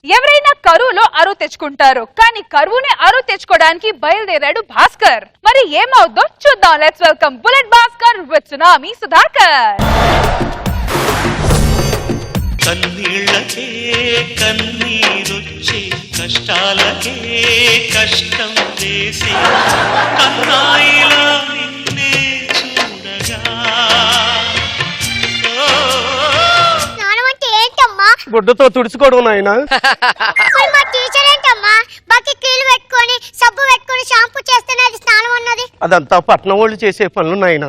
ఎవరైనా కరువులో అరువు తెచ్చుకుంటారు, కానీ కరువుని అరువు తెచ్చుకోవడానికి బయలుదేరాడు భాస్కర్. మరి ఏమవుద్దో చూద్దాం. Let's welcome bullet Bhaskar with tsunami Sudhakar. కన్నీళ్ళకే కన్నీరొచ్చే కష్టాలకే కష్టం వేసే కన్నాయిలా నిన్నే చూడగా. గుడ్డతో తుడుచుకోవడం నాయన. అదంతా పట్నం వాళ్ళు చేసే పనులు నాయన.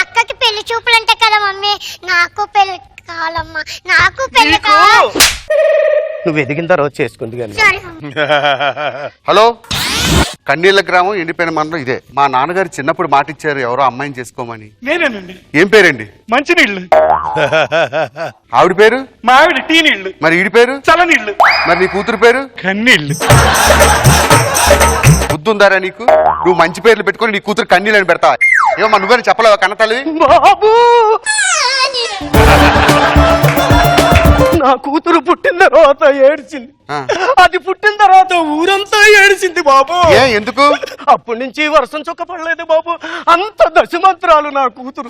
అక్కకి పెళ్లి చూపులంటే కదా మమ్మీ, నాకు పెళ్లి కావాలమ్మా, నాకు పెళ్లి కావాలి. నువ్వు ఎదిగిన తర్వాత చేసుకుంది కానీ. హలో, కన్నీళ్ళ గ్రామం ఎండిపోయిన మండలం ఇదే. మా నాన్నగారు చిన్నప్పుడు మాట ఇచ్చారు ఎవరో అమ్మాయిని చేసుకోమని. నేనేనండి. ఏం పేరండి? మంచినీళ్ళు. ఆవిడ పేరు? మా ఆవిడ టీ నీళ్లు. మరి ఈడి పేరు? చల్లనీళ్ళు. మరి నీ కూతురు పేరు? కన్నీళ్ళు. బుద్ధుందారా నీకు? నువ్వు మంచి పేర్లు పెట్టుకుని నీ కూతురు కన్నీళ్ళు అని పెడతావా? ఏమో నువ్వేనా చెప్పలేవా కన్న తల్లి? బాబు, నా కూతురు పుట్టిన తర్వాత ఏడ్చింది. అది పుట్టిన తర్వాత ఊరంతా ఏడిచింది బాబు. ఎందుకు? అప్పటి నుంచి వర్షం చొక్క పడలేదు బాబు. అంత దశమంత్రాలు నా కూతురు.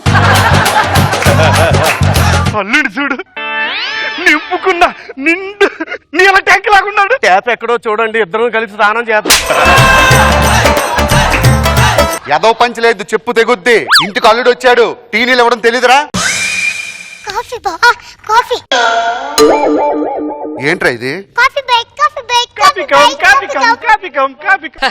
అల్లుడు చూడు, నింపుకున్న నిండు నీళ్ళ ట్యాంక్ లాగున్నాడు. ట్యాప్ ఎక్కడో చూడండి, ఇద్దరం కలిసి స్నానం చేద్దాం. ఎదో పంచి లేదు, చెప్పు తెగుద్ది. ఇంటికి అల్లుడు వచ్చాడు, టీ నీళ్ళు ఇవ్వడం తెలీదురా? కాఫీ బావా, కాఫీ. ఏంట్రా ఇది? Coffee break, coffee break, coffee come, coffee come, coffee come, coffee come.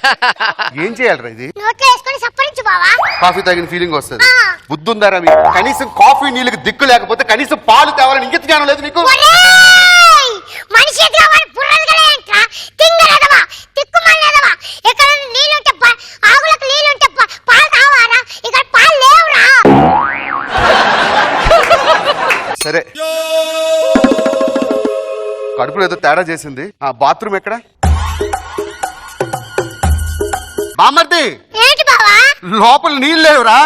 ఏం చేయాలరా ఇది? నోట్లో వేసుకొని సప్పరించు బావా. కాఫీ తాగిన ఫీలింగ్ వస్తుంది. బుద్ధుందారా మీకు? కనీసం కాఫీ నీళ్ళకి దిక్కు లేకపోతే కనీసం పాలు తేవాలని ఇంగిత జ్ఞానం లేదు నీకు? మనిషి ఎదురా వాడి బుర్రలుగా ఏంట్రా? తింగరదవా, తిక్కుమల్లదవా. ఇక్కడ నీళ్ళుంటే ఆవులకు నీళ్ళుంటే పాలు తావారా? ఇక్కడ పాలు లేవురా. సరే, కడుపులో ఏదో తేడా చేసింది. ఆ బాత్రూమ్ ఎక్కడ? బామర్ది, ఏంటి బావా? లోపల నీళ్ళు లేవురా.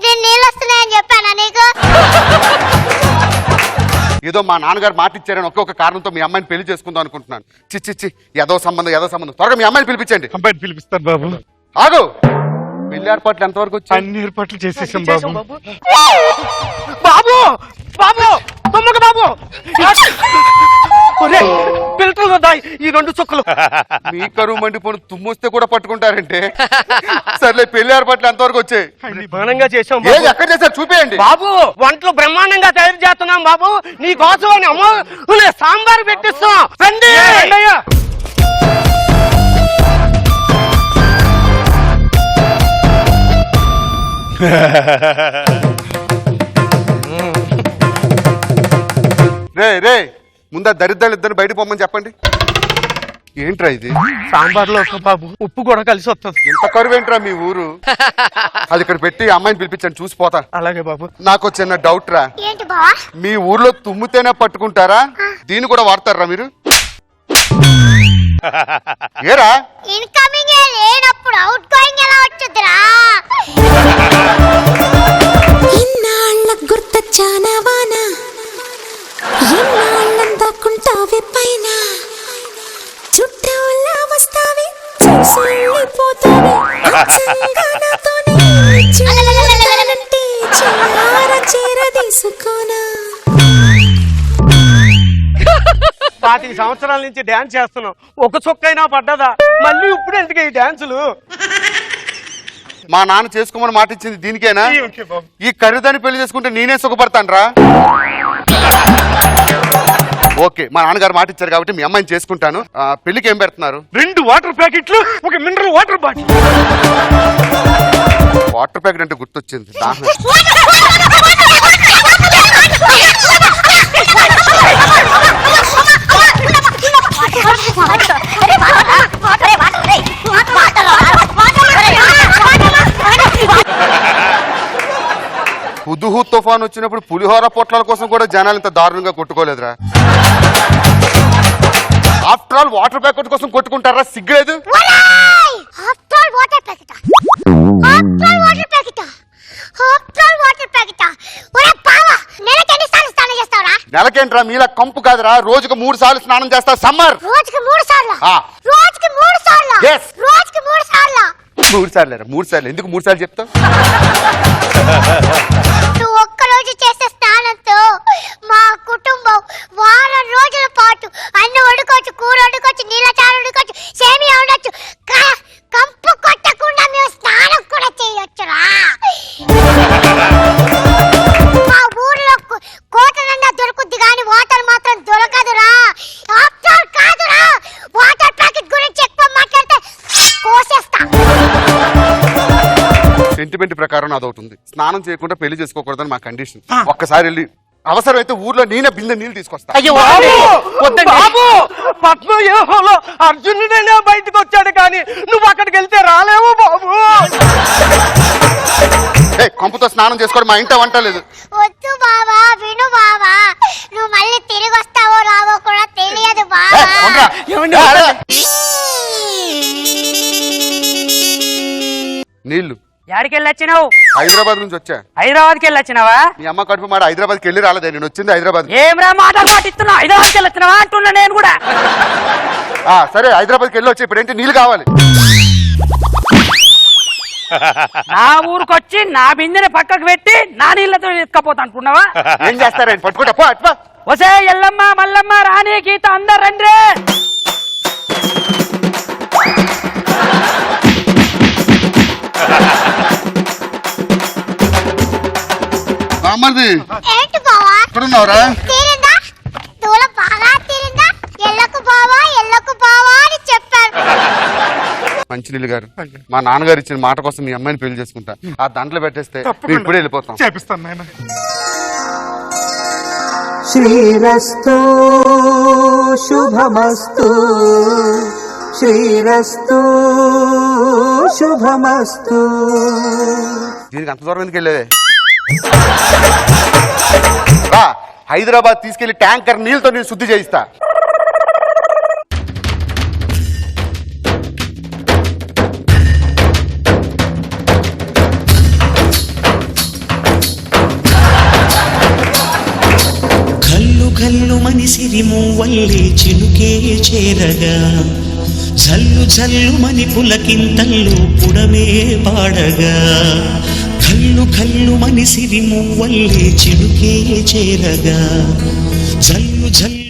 నేను నీళ్ళు వస్తున్నాయని చెప్పానా నీకు? ఏదో మా నాన్నగారు మాట ఇచ్చారని ఒక్కొక్క కారణంతో మీ అమ్మాయిని పెళ్లి చేసుకుందాం అనుకుంటున్నాను. చిచ్చి, ఏదో సంబంధం. త్వరగా మీ అమ్మాయిని పిలిపించండి. అబ్బాయిని పిలిపిస్తాను బాబు. ఆగు. పెళ్లి ఏర్పాట్లు ఎంతవరకు వచ్చాయి? అన్ని ఏర్పాట్లు చేసేసాం బాబు. బాబు, బాబు, తొమ్మక బాబు, పిల్లలు దాయి ఈ రెండు చుక్కలు. మీ కరువు మండిపోను తుమ్మొస్తే కూడా పట్టుకుంటారంటే. సర్లే, పెళ్లి ఏర్పాట్లు ఎంతవరకు వచ్చాయి? బ్రహ్మాండంగా చేసాం. ఎక్కడ చేశారు చూపేయండి బాబు. వంటలు బ్రహ్మాండంగా తయారు చేస్తున్నాం బాబు. నీ కోసం అమ్మో సాంబార్ పెట్టిస్తాం. రండి. రే ముందా దరిద్రాలు ఇద్దరు బయట పొమ్మని చెప్పండి. ఏంట్రా ఇది? సాంబార్లో బాబు ఉప్పు కూడా కలిసి వస్తుంది. ఇంత కరువు ఏంట్రా మీ ఊరు? అది ఇక్కడ పెట్టి అమ్మాయిని పిలిపించండి, చూసిపోతా. అలాగే బాబు. నాకు చిన్న డౌట్ రా. ఏంటి బావా? మీ ఊర్లో తుమ్మితేనే పట్టుకుంటారా? దీన్ని కూడా వాడతారా మీరు? ఏరా, ఇన్కమింగ్ లేనప్పుడు అవుట్ గోయింగ్ ఎలా వచ్చుద్దిరా? ఇన్నాళ్ళ గుర్తొచ్చానా వానా, ఇన్నాళ్ళంతా కుంటావే పైన, చుట్టూలా వస్తావే చూసిపోతావే అచ్చంగా నాతోనే చిన్నలంటే చీర తీసుకోనా. 25 సంవత్సరాల నుంచి డాన్స్ చేస్తున్నాం, ఒక చొక్కైనా పడ్డదా? మళ్ళీ ఇప్పుడు ఎందుకు ఈ డాన్సులు? మా నాన్న చేసుకోమని మాట ఇచ్చింది దీనికేనా? ఈ ఖరీదాన్ని పెళ్లి చేసుకుంటే నేనే సుఖపడతాను రా. ఓకే, మా నాన్నగారు మాట ఇచ్చారు కాబట్టి మీ అమ్మాయిని చేసుకుంటాను. పెళ్లికి ఏం పెడుతున్నారు? 2 వాటర్ ప్యాకెట్లు, ఒక mineral water bottle. Water packet అంటే గుర్తొచ్చింది. హుదుహు తుఫాన్ వచ్చినప్పుడు పులిహోర పొట్లాల కోసం కూడా జనాలు ఇంత దారుణంగా కొట్టుకోలేదురా. ఆఫ్టర్ ఆల్ వాటర్ ప్యాకెట్ కోసం కొట్టుకుంటారా? సిగ్గులేదు. వాటర్ ప్యాకెట్ నాకేంట్రా మీలా కంపు కాదురా, రోజుకు 3 సార్లు స్నానం చేస్తా. సమ్మర్ రోజుకి 3 సార్లు ఆ. రోజుకి 3 సార్లు Yes. రోజుకి 3 సార్లు 3 సార్లు 3 సార్లు ఎందుకు 3 సార్లు చెప్తావు? నువ్వు ఒక్క రోజు చేసే స్నానంతో మా కుటుంబం వారం రోజుల పాటు అన్నం వండుకోవచ్చు, కూర వండుకోవచ్చు, నీళ్ళ చారు వండుకోవచ్చు, సేమియా వండొచ్చు. కంపు కొట్టకుండా మేము స్నానం కూడా చేయొచ్చురా. మా ఊర్లో కోట నిండా దొరుకుద్ది కానీ వాటర్ మాత్రం దొరకదురా. ఆఫ్టర్ కాదురా, వాటర్ ప్యాకెట్ గురించి ఎక్కువ మాట్లాడితే కోసేస్తా. సెంటిమెంట్ ప్రకారం అదవుతుంది. స్నానం చేయకుండా పెళ్లి చేసుకోకూడదని మా కండిషన్. ఒక్కసారి వెళ్ళి అవసరమైతే ఊర్లో నేనే బిందె నీళ్ళు తీసుకొస్తా. అయ్యో బాబు, పద్మవ్యూహంలో అర్జునుడైనా బయటకు వచ్చాడు కానీ నువ్వు అక్కడికి వెళ్తే రాలేవు బాబు. కంపుతో స్నానం చేసుకోవడం మా ఇంట వంట లేదు. వద్దు బావా, విను బావా, నువ్వు మళ్ళీ తిరిగి వస్తావో రావో కూడా తెలియదు బావా. నీళ్లు యాడికి వెళ్ళొచ్చినావు? హైదరాబాద్ నుంచి వచ్చా. హైదరాబాద్కి వెళ్ళొచ్చినావా? మీ అమ్మ కడుపు మాట హైదరాబాద్కి వెళ్ళి రాలేదే, నేను వచ్చింది హైదరాబాద్. ఏమ్రా మాటలు పాటిస్తున్నావు? హైదరాబాద్కి వెళ్ళొచ్చినావా అంటున్నా నేను కూడా. సరే హైదరాబాద్కి వెళ్ళి వచ్చి ఇప్పుడు ఏంటి నీళ్ళు కావాలి. నా ఊరుకొచ్చి నా బిందెని పక్కకు పెట్టి నా నీళ్ళతో ఎత్తుకపోతా అనుకున్నావా? ఏం చేస్తారండి పట్టుకుంటా పో అట్లా. వసే ఎల్లమ్మ మల్లమ్మ రాణి గీత అందరు రండి. బామ్మర్ది ఏంటి బావా? ఎక్కడున్నావురా? తీరిందా? దూల బాగా తీరిందా? ఎల్లకు బావా, ఎల్లకు బావా అని చెప్పారు. మంచినీళ్ళు గారు, మా నాన్నగారు ఇచ్చిన మాట కోసం మీ అమ్మాయిని పెళ్లి చేసుకుంటా. ఆ దాంట్లో పెట్టేస్తే మేము ఇప్పుడే వెళ్ళిపోతాం. చేపిస్తాను నాయన. శ్రీరస్తు శుభమస్తు, శ్రీరస్తు శుభమస్తు. దీనికి అంత దూరం ఎందుకు వెళ్ళేదే? హైదరాబాద్ తీసుకెళ్లి ట్యాంకర్ నీళ్ళతో నేను శుద్ధి చేయిస్తా. కల్లు కల్లు మనిసిరి మూవల్లే చినుకే చేరగా, జల్లు జల్లు మని పులకింతల్లు పుడమే పాడగా, కల్లు కల్లు మనిసిరి మూవల్లే చినుకే చేరగా, జల్లు జల్లు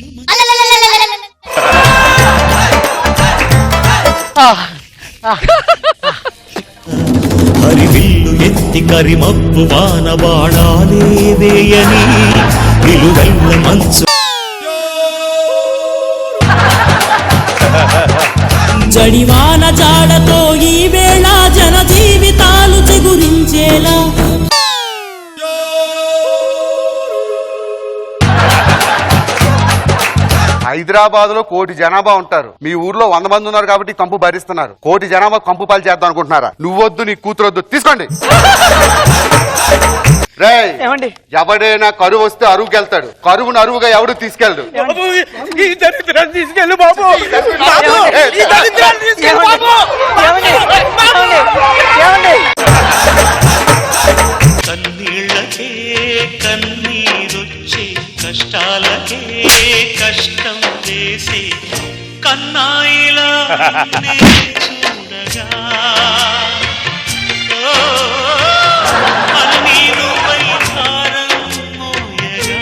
హరివిల్లు ఎత్తి కరిమప్పు వాన బాణాలే వేయని నిలువెల్ల మంచు జడివాన జాడతో ఈ వేళ జన జీవితాలు చిగురించేలా. హైదరాబాద్ లో 1 కోటి జనాభా ఉంటారు. మీ ఊర్లో 100 మంది ఉన్నారు కాబట్టి కంపు భరిస్తున్నారు. 1 కోటి జనాభా కంపు పాలు చేద్దాం అనుకుంటున్నారా? నువ్వొద్దు, నీ కూతురొద్దు, తీసుకోండి. రేయ్, ఎవడైనా కరువు వస్తే అరువుకి వెళ్తాడు, కరువును అరువుగా ఎవడు తీసుకెళ్ళడు. ఈ దరిద్రాన్ని తీసుకెళ్ళు బాబు. ఈ దరిద్రాన్ని తీసుకెళ్ళు బాబు. కన్నీళ్ళకే కన్నీరొచ్చే, కష్టాలకే కష్టం వేసే కన్నాయిలా నిన్నే చూడగా, అన్నీ నువ్వై భారం మోయగా.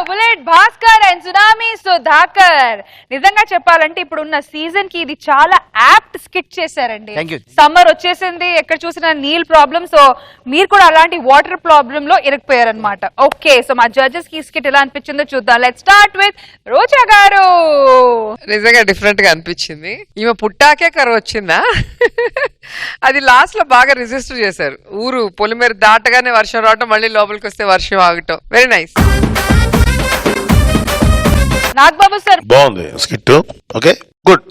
Bullet Bhaskar and tsunami Sudhakar. నిజంగా చెప్పాలంటే ఇప్పుడున్న సీజన్ కి ఇది చాలా యాప్ట్ స్కిట్ చేశారండి. సమ్మర్ వచ్చేసింది, ఎక్కడ చూసినా నీల్ ప్రాబ్లమ్. సో మీరు కూడా అలాంటి వాటర్ ప్రాబ్లమ్ లో ఇరుక్కుపోయారనమాట. ఓకే, సో మా జడ్జెస్ కి స్కిట్ ఎలా అనిపించిందో చూద్దాం. లెట్స్ స్టార్ట్ విత్ రోజా గారు. నిజంగా డిఫరెంట్ గా అనిపించింది. ఈమె పుట్టాకే కరువు వచ్చిందా? అది లాస్ట్ లో బాగా రిజిస్టర్ చేశారు. ఊరు పొలిమేర దాటగానే వర్షం రావటం, మళ్ళీ లోపలికి వస్తే వర్షం ఆగటం. Very nice. నాగబాబు సార్ బాగుంది స్కిట్. Okay good.